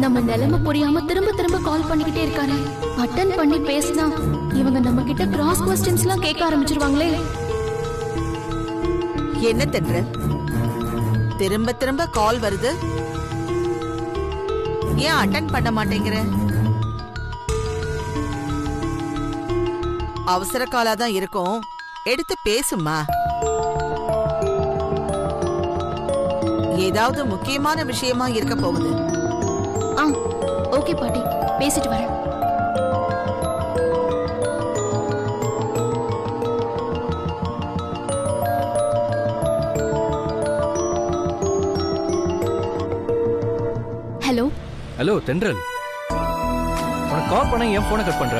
நம்ம நிலைமை புரியாம திரும்ப திரும்ப கால் பண்ணிக்கிட்டே இருக்காரு. அட்டன் பண்ணி பேசினா இவங்க நம்ம கிட்ட கிராஸ் क्वेश्चंस எல்லாம் கேட்க ஆரம்பிச்சிருவாங்களே. என்ன தென்ற திரும்ப திரும்ப கால் வருது, ஏன் அட்டன் பண்ண மாட்டேங்கிற? அவசர காலா தான் இருக்கும், எடுத்து பேசுமா. ஏதாவது முக்கியமான விஷயமா இருக்க போகுது. ஓகே பாட்டி, பேசிட்டு வரேன். ஹலோ ஹலோ தென்றல், உனக்கு கால் பண்ண ஏன் போனை கட் பண்ற?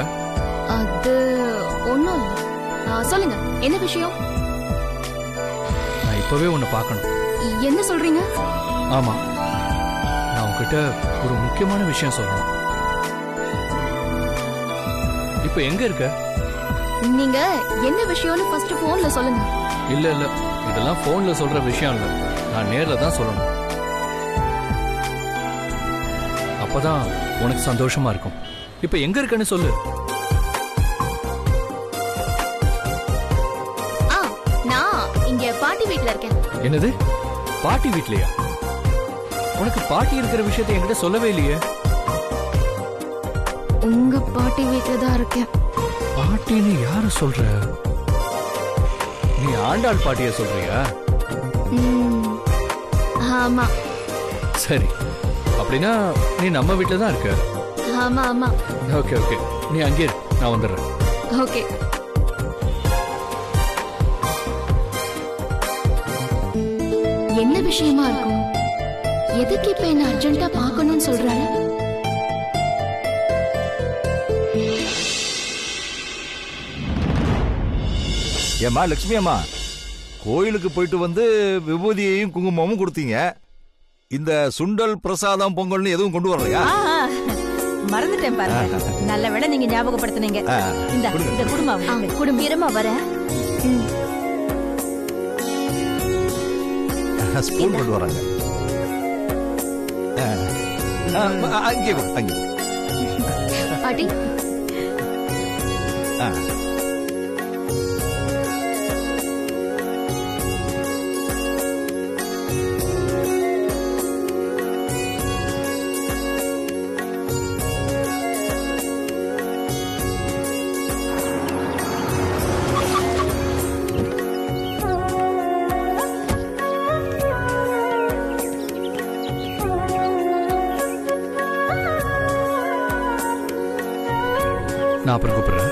அது ஒண்ணும் சொல்லுங்க, என்ன விஷயம்? நான் இப்பவே உன்னை பார்க்கணும். என்ன சொல்றீங்க? ஆமா, நான் உன்கிட்ட ஒரு முக்கியமான விஷயம் சொல்லணும். இப்ப எங்க இருக்க? நீங்க என்ன விஷயம்னு ஃபர்ஸ்ட் போன்ல சொல்லுங்க. இல்ல இல்ல, இதெல்லாம் போன்ல சொல்ற விஷயம் இல்ல, நான் நேர்ல தான் சொல்லணும். அப்பதான் உனக்கு சந்தோஷமா இருக்கும். இப்ப எங்க இருக்கன்னு சொல்லு. நான் இங்க பாட்டி வீட்ல இருக்கேன். என்னது, பாட்டி வீட்லயா? உனக்கு பாட்டி இருக்கிற விஷயத்தை என்கிட்ட சொல்லவே இல்லையே. உங்க பாட்டி வீட்ல தான் இருக்கேன். பாட்டின்னு யார சொல்ற? நீ ஆண்டாள் பாட்டிய சொல்றியா? ஆமா. சரி, அப்படின்னா நீ நம்ம வீட்ல தான் இருக்க. ஆமா ஆமா. ஓகே ஓகே, நீ அங்கே இரு, நான் வந்துடுறேன். ஓகே. என்ன விஷயமா இருக்கும்? எதுக்கு இப்ப என்ன அர்ஜென்ட்டா பார்க்கணும்னு சொல்றாரு? ஏம்மா லட்சுமி அம்மா, கோயிலுக்கு போயிட்டு வந்து விபூதியையும் குங்குமமும் கொடுத்தீங்க. இந்த சுண்டல் பிரசாதம் பொங்கல்னு எதுவும் கொண்டு வரலையா? மறந்துட்டேன் பாருங்க, நல்ல வேளை நீங்க ஞாபகப்படுத்தினீங்க. இந்த குடும்பம் குடும்பமா வர ஸ்பூன் கொண்டு வராங்க. அங்கே அங்கே பாட்டி. நான் அப்புறம் கூப்பிடுறேன்.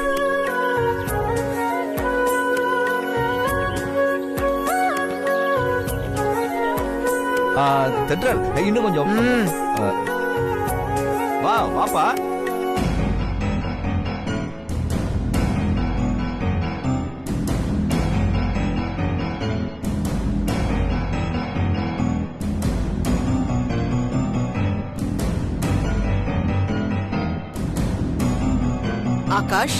தென்றல், இன்னும் கொஞ்சம் வா வாப்பா. ஆகாஷ்,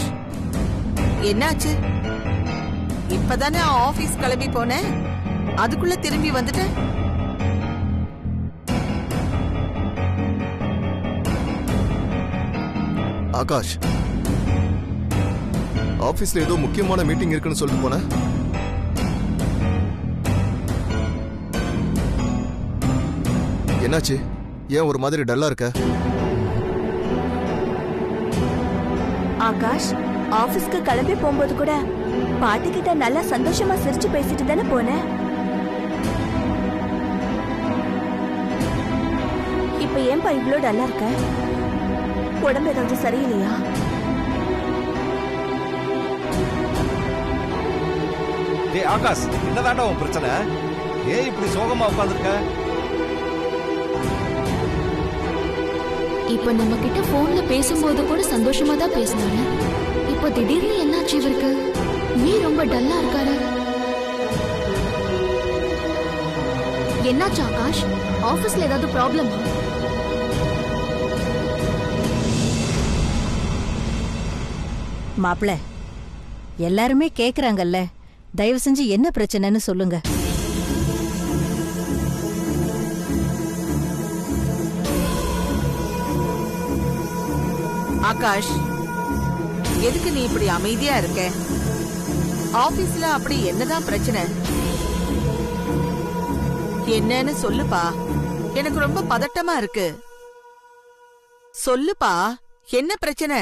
என்னாச்சு? இப்பதானே ஆபீஸ் கிளம்பி போனேன், அதுக்குள்ள திரும்பி வந்துட்ட. ஆகாஷ், ஆபீஸ்ல ஏதோ முக்கியமான மீட்டிங் இருக்குன்னு சொல்லிட்டு போன. என்னாச்சு? ஏன் ஒரு மாதிரி டல்லா இருக்க? ஆகாஷ், ஆபீஸ்க்கு கிளம்பி போகும்போது கூட பாட்டி கிட்ட நல்லா சந்தோஷமா சிரிச்சு பேசிட்டு தானே போனேன். இப்ப ஏன்பா இவ்ளோ டல்லா இருக்க? உடம்பு ஏதாவது சரியில்லையா? டேய் ஆகாஷ், என்னதாண்டா உன் பிரச்சனை? ஏன் இப்படி சோகமா உட்கார்ந்திருக்க? இப்ப நம்ம கிட்ட போன்ல பேசும்போது கூட சந்தோஷமா தான் பேசினாரு. இப்ப திடீர்னு என்னாச்சு இவருக்கு? ஏன் ரொம்ப டல்லா இருக்காரு? என்னாச்சு ஆகாஷ்? ஆபீஸ்ல ஏதாவது ப்ராப்ளமா? மாப்பிள, எல்லாருமே கேக்குறாங்கல்ல, தயவு செஞ்சு என்ன பிரச்சனைன்னு சொல்லுங்க. ஆகாஷ், எதுக்கு நீ இப்படி அமைதியா இருக்க? ஆபீஸ்ல அப்படி என்னதான் பிரச்சனை? என்னன்னு சொல்லுப்பா. எனக்கு ரொம்ப பதட்டமா இருக்கு. சொல்லுப்பா, என்ன பிரச்சனை?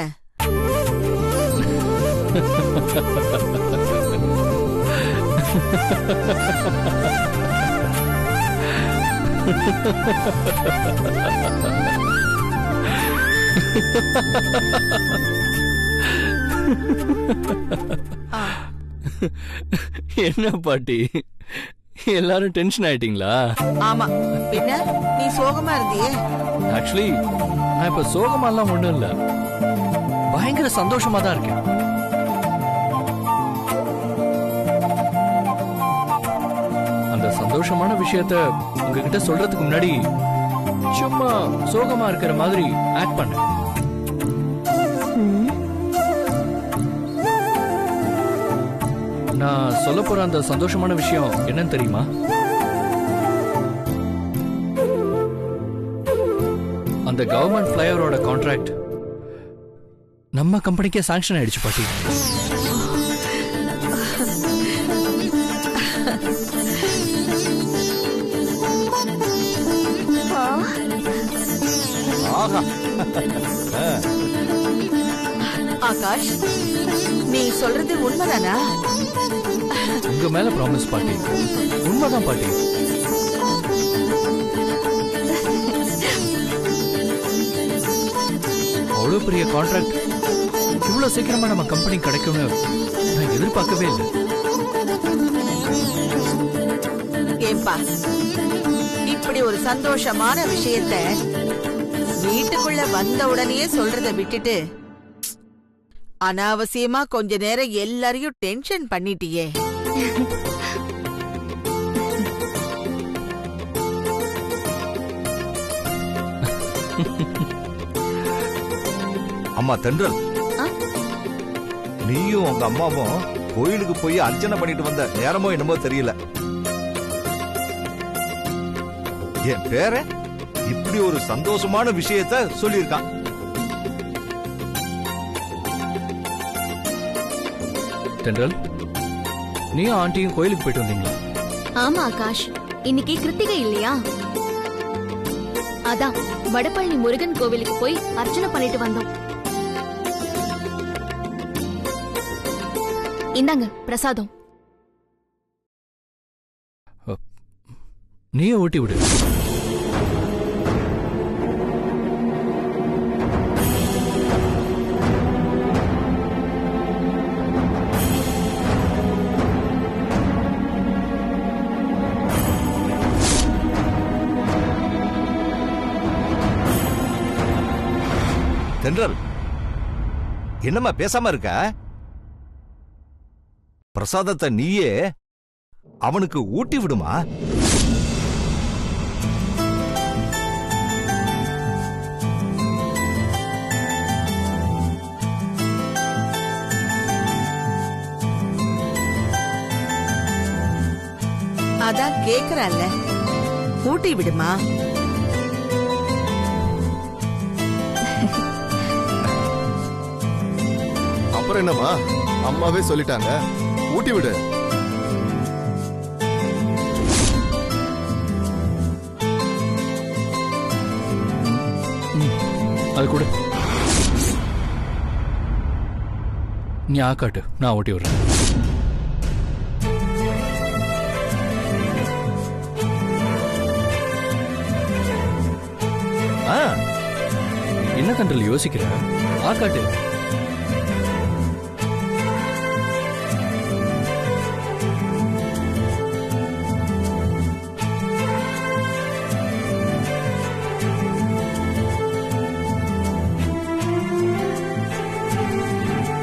என்ன பாட்டி, எல்லாரும் டென்ஷன் ஆயிட்டீங்களா? ஆமா, பின்ன நீ சோகமா இருந்தியே. ஆக்சுவலி நான் இப்ப சோகமாலாம் ஒண்ணும் இல்ல, பயங்கர சந்தோஷமா தான் இருக்கேன். அந்த சந்தோஷமான விஷயத்த உங்ககிட்ட சொல்றதுக்கு முன்னாடி சும்மா சோகமா இருக்கிற மாதிரி ஆக்ட் பண்ண. நான் சொல்ல போற அந்த சந்தோஷமான விஷயம் என்னன்னு தெரியுமா? அந்த கவர்மெண்ட் ஃபிளைஓவரோட கான்ட்ராக்ட் நம்ம கம்பெனிக்கே சாங்ஷன் ஆயிடுச்சு பாட்டி. ஆஹா. ஆகாஷ், நீ சொல்றது உண்மைதானா? உங்க மேல ப்ராமிஸ் பாட்டி, உண்மைதான் பாட்டி. அவ்வளவு பெரிய கான்ட்ராக்ட் இவ்வளவு சீக்கிரமா நம்ம கம்பெனி கிடைக்கும்னு நான் எதிர்பார்க்கவே இல்லை. ஏப்பா, இப்படி ஒரு சந்தோஷமான விஷயத்த வீட்டுக்குள்ள வந்த உடனே சொல்றத விட்டுட்டு அனாவசியமா கொஞ்ச நேரம் எல்லாரையும் டென்ஷன் பண்ணிட்டியே. அம்மா தென்றல், நீயும் உங்க அம்மாவும் கோயிலுக்கு போய் அர்ச்சனை பண்ணிட்டு வந்த நேரமோ என்னமோ தெரியல. என் பேரன் இப்படி ஒரு சந்தோஷமான விஷயத்த சொல்லியிருக்கான். தென்றல், நீயும் ஆண்டியும் கோயிலுக்கு போயிட்டு வந்தீங்களா? ஆமா ஆகாஷ், இன்னைக்கு கிருத்திகை இல்லையா? அதான் வடபழனி முருகன் கோவிலுக்கு போய் அர்ச்சனை பண்ணிட்டு வந்தோம். இந்தாங்க பிரசாதம். நீயே ஊட்டி விடு. தென்றல், என்னம்மா பேசாம இருக்க? பிரசாதத்தை நீயே அவனுக்கு ஊட்டி விடுமா. அதான் கேக்குறல்ல, ஊட்டி விடுமா. அப்புறம் என்னம்மா, அம்மாவே சொல்லிட்டாங்க, ஊட்டி விடு. அது கூட நீ ஆக்காட்டு, நான் ஊட்டி விடுறேன். என்ன தென்றல் யோசிக்கிற? ஆக்காட்டு.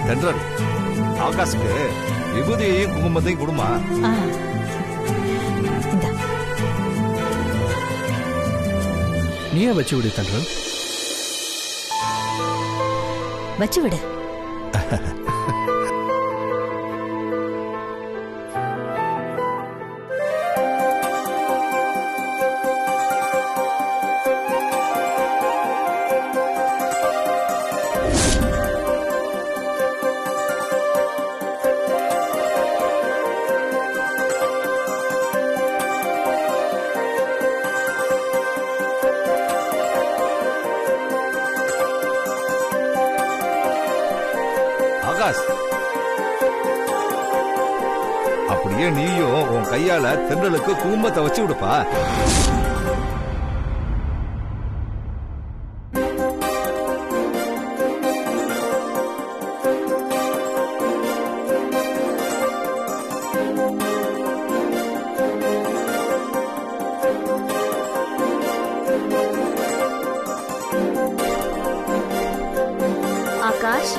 தென்றல், ஆகாசுக்கு விபூதியையும் குங்குமத்தையும் கொடுமா. நீயே வச்சு விடு தென்றல். வச்சு விடு. ஆகாஷ், அப்படியே நீயும் உன் கையால தென்றலுக்கு குங்குமத்தை வச்சு விடுப்பா. ஆகாஷ்,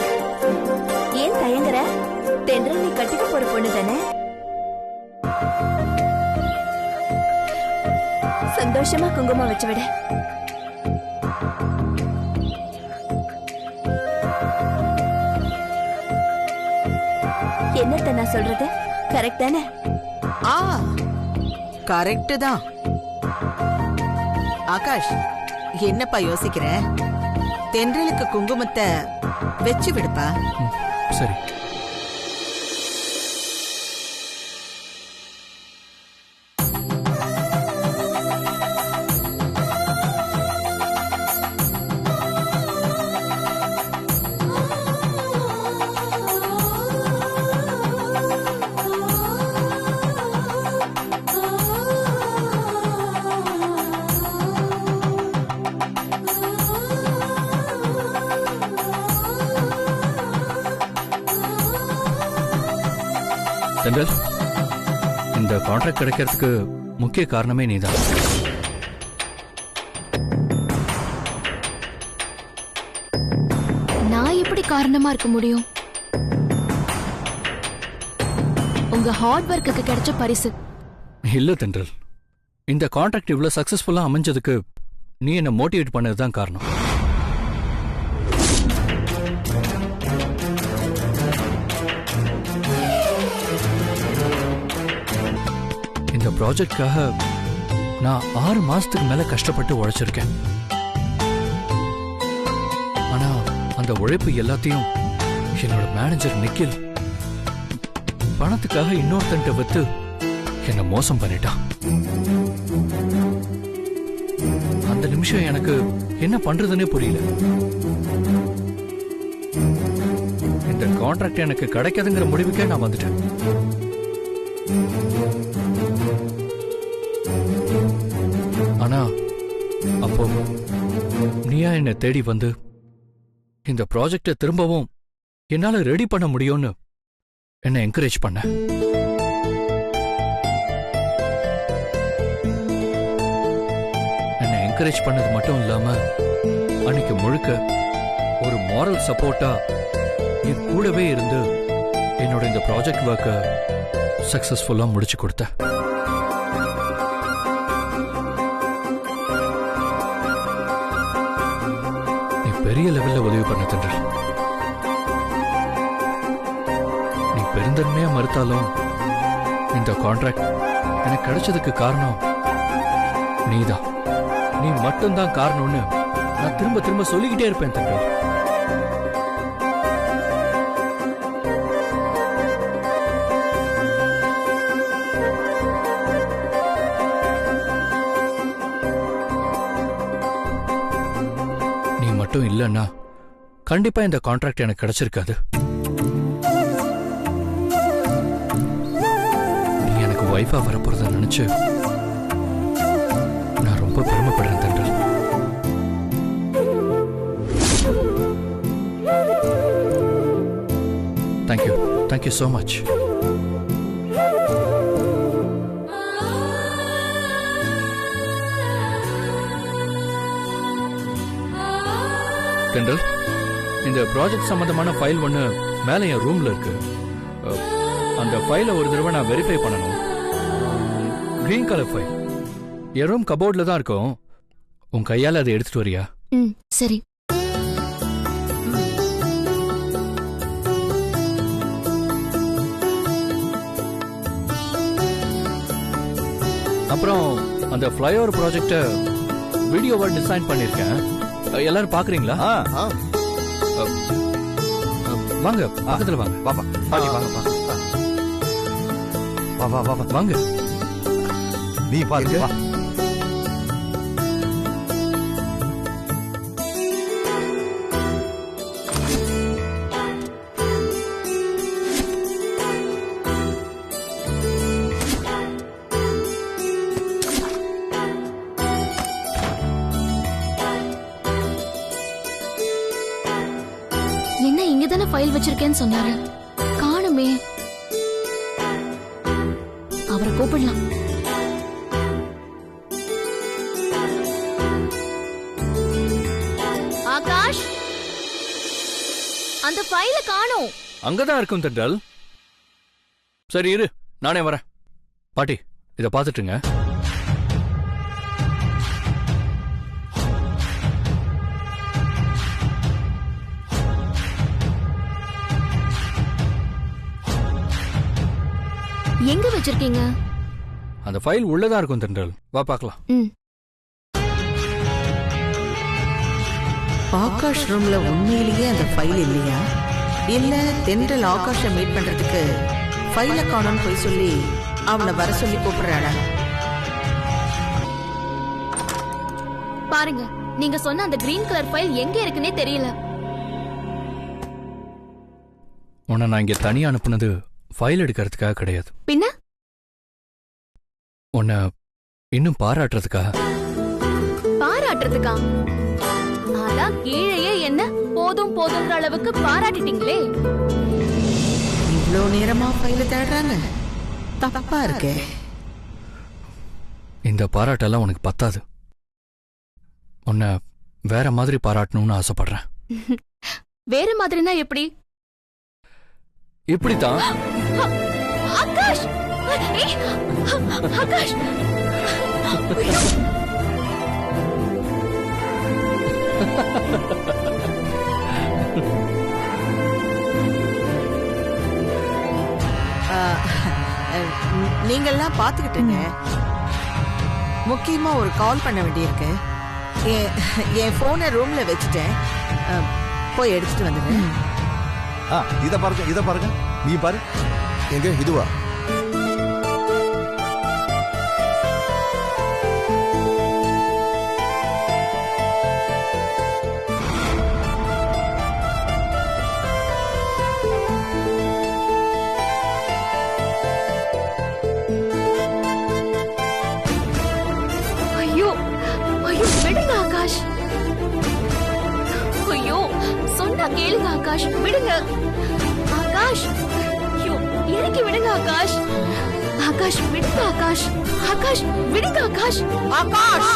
ஏன் தயங்குற? தென்றல் நீ கட்டிக்க போற பொண்ணு தானே? சந்தோஷமா குங்குமம் வச்சு விட. என்னத்த நான் சொல்றது கரெக்ட் தானே? ஆ கரெக்ட் தான். ஆகாஷ், என்னப்பா யோசிக்கிற? தென்றலுக்கு குங்குமத்தை வச்சு விடுப்பா. சரி. தென்றல், இந்த கான்ட்ராக்ட் கிடைக்கிறதுக்கு முக்கிய காரணமே நீதான். நான் எப்படி காரணமா இருக்க முடியும்? உங்க ஹார்ட் ஒர்க்குக்கு கிடைச்ச பரிசு. இல்ல தென்றல், இந்த கான்ட்ராக்ட் இவ்வளவு சக்சஸ்ஃபுல்லா அமைஞ்சதுக்கு நீ என்ன மோட்டிவேட் பண்ணதுதான் காரணம். இந்த ப்ராஜெக்ட்காக நான் 6 மாசத்துக்கு மேல கஷ்டப்பட்டு உழைச்சிருக்கேன். ஆனா அந்த உழைப்பு எல்லாத்தையும் என்னோட மேனேஜர் நிக்கில் பணத்துக்காக இன்னொருத்தன்ட்ட வித்து என்ன மோசம் பண்ணிட்டான். அந்த நிமிஷம் எனக்கு என்ன பண்றதுன்னே புரியல. இந்த கான்ட்ராக்ட் எனக்கு கிடைக்காதுங்கிற முடிவுக்கே நான் வந்துட்டேன். ஆனா அப்போ நீயா என்னை தேடி வந்து இந்த ப்ராஜெக்டை திரும்பவும் என்னால ரெடி பண்ண முடியும்னு என்ன என்கரேஜ் பண்ண. என்னை என்கரேஜ் பண்ணது மட்டும் இல்லாம அன்னைக்கு முழுக்க ஒரு மாரல் சப்போர்ட்டா என் கூடவே இருந்து என்னோட இந்த ப்ராஜெக்ட் ஒர்க்கை சக்சஸ்ஃபுல்லா முடிச்சு கொடுத்த. பெரிய லெவல்ல உதவி பண்ண தென்றல். நீ பெருந்தன்மையா மறுத்தாலும் இந்த கான்ட்ராக்ட் எனக்கு கிடைச்சதுக்கு காரணம் நீதான். நீ மட்டும்தான் காரணம்னு நான் திரும்ப திரும்ப சொல்லிக்கிட்டே இருப்பேன் தென்றல். மட்டும் இல்லன்னா கண்டிப்பா இந்த கான்ட்ராக்ட் எனக்கு கிடைச்சிருக்காது. நீ எனக்கு வைஃபா வரப்போறத நினைச்சு நான் ரொம்ப பெருமைப்படுறேன் தென்றல். Thank you so much. தென்றல், இந்த ப்ராஜெக்ட் சம்பந்தமான ஃபைல் ஒன்று மேலே என் ரூம்ல இருக்கு. அந்த ஃபைலை ஒரு தடவை நான் வெரிஃபை பண்ணணும். கிரீன் கலர் ஃபைல் என் ரூம் கபோர்ட்ல தான் இருக்கும். உன் கையால அதை எடுத்துட்டு வரியா? சரி. அப்புறம் அந்த ஃப்ளைஓவர் ப்ராஜெக்ட வீடியோவா டிசைன் பண்ணிருக்கேன். எல்லாரும் பாக்குறீங்களா? வாங்க, பக்கத்துல வாங்க. பாப்பா பாட்டி வாங்க. வா வா வா வாங்க. நீ பாருங்க. வா. இங்க தானே ஃபைல் வச்சிருக்கேன்னு சொன்னாரு. காணுமே. அவரை கூப்பிடலாம். ஆகாஷ், அந்த ஃபைல காணோம். அங்கதான் இருக்கும் தென்றல். சரி இரு, நானே வரேன். பாட்டி, இத பாத்துட்டுங்க. எங்க வச்சிருக்கீங்க? அந்த ஃபைல் உள்ளதா இருக்கும் தென்றல். வா பார்க்கலாம். ம். ஆகாஷ் ரூம்ல உண்மையிலேயே அந்த ஃபைல் இல்லையா? இல்ல தென்றல் ஆகாஷை மீட் பண்றதுக்கு ஃபைல காணோம்னு போய் சொல்லி அவனை வர சொல்லி கூப்பிடுறாடா? பாருங்க, நீங்க சொன்ன அந்த கிரீன் கலர் ஃபைல் எங்க இருக்குன்னே தெரியல. உன்னை நான் இங்க தனியா அனுப்புனது ஃபைல் எடுக்கிறதுக்காக கிடையாது. பின்ன உன்னை இன்னும் பாராட்டுறதுக்காக. பாராட்டுறதுக்கா? அதான் கீழேயே என்ன போதும் போதும்ன்ற அளவுக்கு பாராட்டிட்டீங்களே. இவ்வளோ நேரமா ஃபைல தேடுறாங்க. தப்பா இருக்கே. இந்த பாராட்டெல்லாம் உனக்கு பத்தாது. உன்னை வேற மாதிரி பாராட்டணும்னு ஆசைப்படுறேன். வேற மாதிரினா எப்படி? இப்படித்தான். ஆகாஷ், ஏய், ஆகாஷ். ஐயோ. நீங்கெல்லாம் பாத்துக்கிட்டுங்க. முக்கியமா ஒரு கால் பண்ண வேண்டியிருக்கு. என் போனை ரூம்ல வச்சுட்டேன். போய் எடுத்துட்டு வந்துடுறேன். இத பாருங்க, நீ பாரு. எங்க இதுவா? ஐயோ, ஐயோ, விடுங்க ஆகாஷ். ஐயோ, சொன்னா கேளுங்க ஆகாஷ், விடுங்க. ஆகாஷ், ஐயோ, இறக்கி விடுங்க ஆகாஷ். ஆகாஷ், விடுங்க ஆகாஷ். ஆகாஷ், விடுங்க ஆகாஷ். ஆகாஷ்!